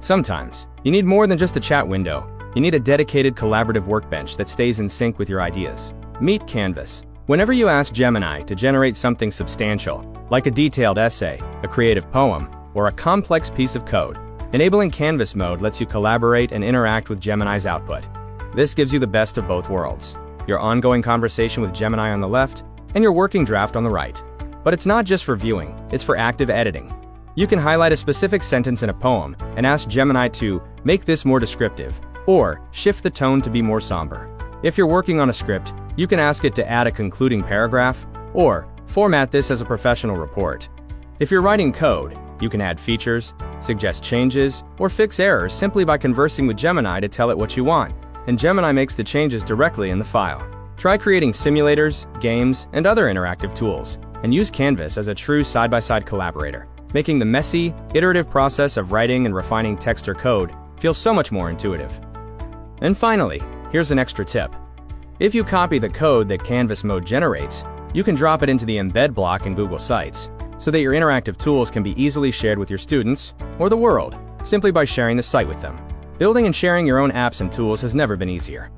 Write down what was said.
Sometimes, you need more than just a chat window. You need a dedicated collaborative workbench that stays in sync with your ideas. Meet Canvas. Whenever you ask Gemini to generate something substantial, like a detailed essay, a creative poem, or a complex piece of code, enabling Canvas mode lets you collaborate and interact with Gemini's output. This gives you the best of both worlds: your ongoing conversation with Gemini on the left, and your working draft on the right. But it's not just for viewing, it's for active editing. You can highlight a specific sentence in a poem and ask Gemini to make this more descriptive, or shift the tone to be more somber. If you're working on a script, you can ask it to add a concluding paragraph, or format this as a professional report. If you're writing code, you can add features, suggest changes, or fix errors simply by conversing with Gemini to tell it what you want, and Gemini makes the changes directly in the file. Try creating simulators, games, and other interactive tools, and use Canvas as a true side-by-side collaborator, making the messy, iterative process of writing and refining text or code feel so much more intuitive. And finally, here's an extra tip. If you copy the code that Canvas mode generates, you can drop it into the embed block in Google Sites, so that your interactive tools can be easily shared with your students or the world, simply by sharing the site with them. Building and sharing your own apps and tools has never been easier.